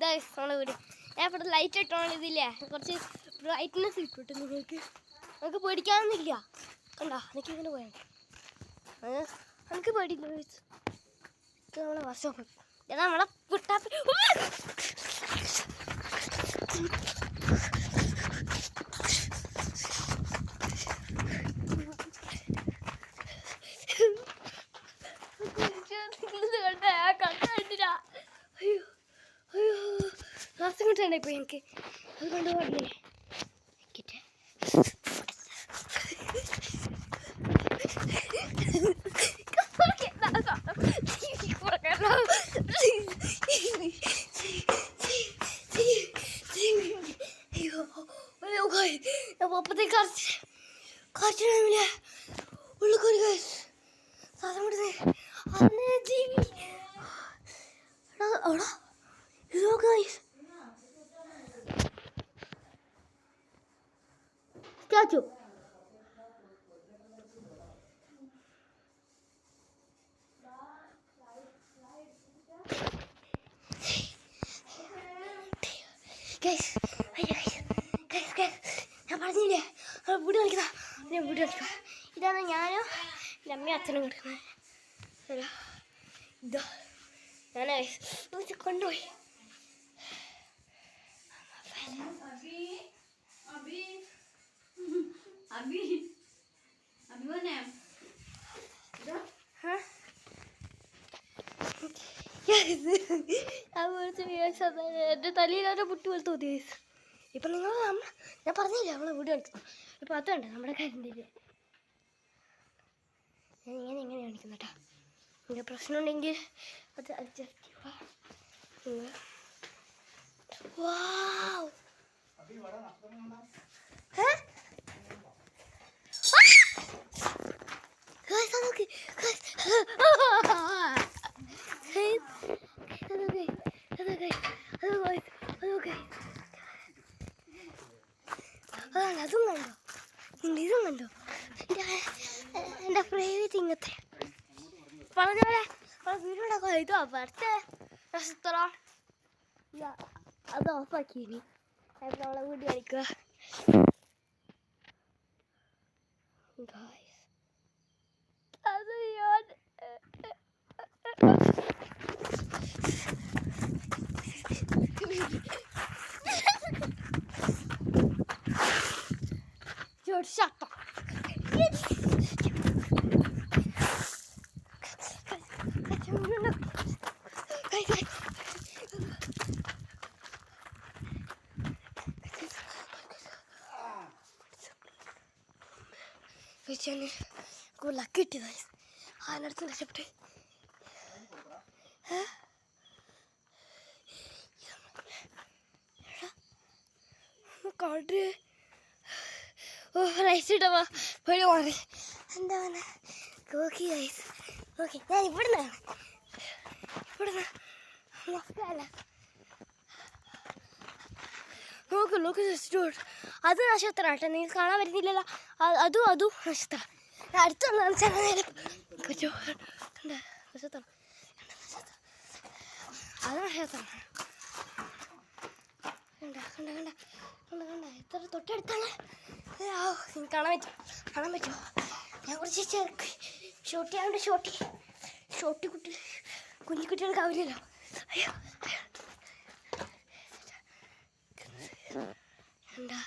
നമ്മളെ വീട്. ഞാൻ ഇവിടെ ലൈറ്റ് ഇട്ടോണ്ട് ഇതില്ലേ കുറച്ച് ബ്രൈറ്റ്നെസ് കിട്ടും നിങ്ങൾക്ക് പേടിക്കാനൊന്നുമില്ല. കണ്ടാ എനിക്ക് ഇങ്ങനെ പോയാൽ എനിക്ക് പേടിയില്ല. നമ്മളെ വർഷം നമ്മളെ കുട്ടാപ്പി ശ്വാസം കിട്ടണ്ടേ ഇപ്പൊ എനിക്ക്. അത് കൊണ്ടുപോകണ്ടേ അപ്പത്തേക്ക് കാറ്റില്ല ഉള്ളിക്കൊരു ശ്വാസം കിട്ടുന്നേ ജീവി അവിടെ ഇത് നോക്ക് സ്റ്റാച്ചു. ഞാൻ പറഞ്ഞില്ലേ വീട് കളിക്കുന്ന വീട് കളിക്കുക. ഇതാണ് ഞാനും എൻ്റെ അമ്മയും അച്ഛനും കിടക്കുന്നത്. ഇതാ ഞാനേ കൊണ്ടുപോയി എൻ്റെ തലയിലൊരു പുട്ടി പോലെ തോന്നി. ഇപ്പം നിങ്ങൾ ഞാൻ പറഞ്ഞില്ലേ നമ്മളെ വീട് കളിക്കുന്നു. ഇപ്പം അതുണ്ട് നമ്മുടെ കാര്യത്തിൻ്റെ ഞാൻ ഇങ്ങനെ കാണിക്കുന്നു കേട്ടോ. നിങ്ങൾക്ക് പ്രശ്നം ഉണ്ടെങ്കിൽ അത് അഡ്ജസ്റ്റ് ചെയ്യുക. അതും കണ്ടോ ഇതും കണ്ടോ എൻ്റെ പ്രൈവറ്റ് ഇങ്ങനത്തെ പറഞ്ഞ പോലെ വീടുണ്ടാക്കുക. ഇതോ അവിടുത്തെ നക്ഷത്രം അത് ഓഫാക്കി ഇനി നമ്മളെ വീട് കളിക്കുക. അത് ഞാൻ shut up. ലക്കി കിട്ടിയത് അതിനടുത്ത് രക്ഷപ്പെട്ട് കാട് റൈസ് ഇട്ടപ്പോ പേടി മാറി. എന്താ നോക്കി റൈസ് നോക്കി ഞാൻ ഇവിടുന്നാണ് മൊത്തമല്ല നോക്ക് അത് നക്ഷത്രം കേട്ടോ. നിങ്ങൾക്ക് കാണാൻ പറ്റുന്നില്ലല്ലോ. അതും നക്ഷത്രം. അടുത്ത് വന്നാൽ പറ്റുമോ നക്ഷത്രം അത് നക്ഷത്രം കണ്ട എത്ര തൊട്ടടുത്താണ്. നിങ്ങൾക്ക് കാണാൻ പറ്റുമോ? ഞാൻ കുറച്ച് ഷോട്ടി ആയതുകൊണ്ട് ഷോട്ടി കുഞ്ഞിക്കുട്ടികൾക്ക് ആവില്ലല്ലോ. അയ്യോ എന്താ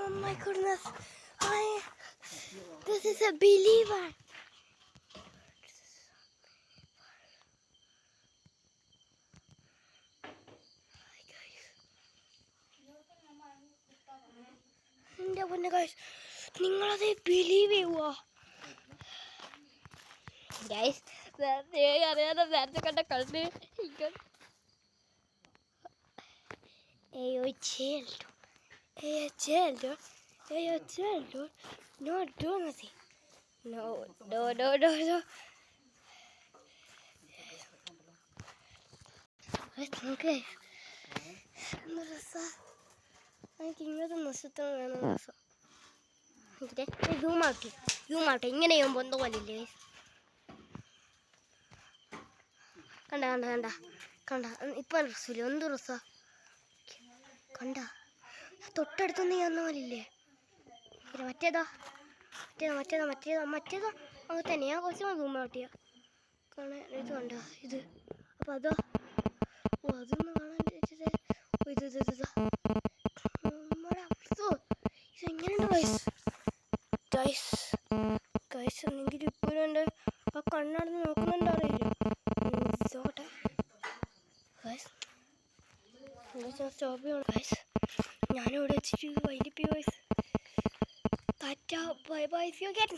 Oh my goodness, this is a believer. Guys, നിങ്ങളത് ബിലീവ് ചെയ്യുവോ? ഗൈസ് അറിയാതെ നേരത്തെ കണ്ട കണ്ട് children, not do nothing. No, no, no, no, no. നമുക്ക് എന്ത് രസാ. എനിക്ക് ഇങ്ങനത്തെ നഷ്ടത്തിന് വേണം രസം. സൂമാക്കി ഇങ്ങനെ ചെയ്യുമ്പോൾ എന്തോ പോലില്ലേ. കണ്ട കണ്ട കണ്ട കണ്ട ഇപ്പം രസമില്ല. എന്ത് രസാ കണ്ട. തൊട്ടടുത്തൊന്നും ചെയ്യുന്ന പോലില്ലേ. പിന്നെ മറ്റേതോ മറ്റേതോ മറ്റേതോ മറ്റേതോ അങ്ങനെ തന്നെയാ. കുറച്ച് സൂം ഔട്ട് ചെയ്യാം. കാണാൻ ഇത് കണ്ട ഇത്. അപ്പം അതോ അതൊന്നും കാണാൻ ഇതെങ്ങനെയുണ്ട് ഗൈസ് എന്നെങ്കിൽ ഇപ്പോഴും എൻ്റെ ആ കണ്ണടന്ന് നോക്കുന്നുണ്ടോ അറിയില്ല. നോക്കട്ടെ ഗൈസ്. സ്റ്റോപ്പ് ചെയ്യണം ഗൈസ്. ഞാനിവിടെ വെച്ചിട്ട് വൈകിട്ട് guys. Tata bye bye. See you again.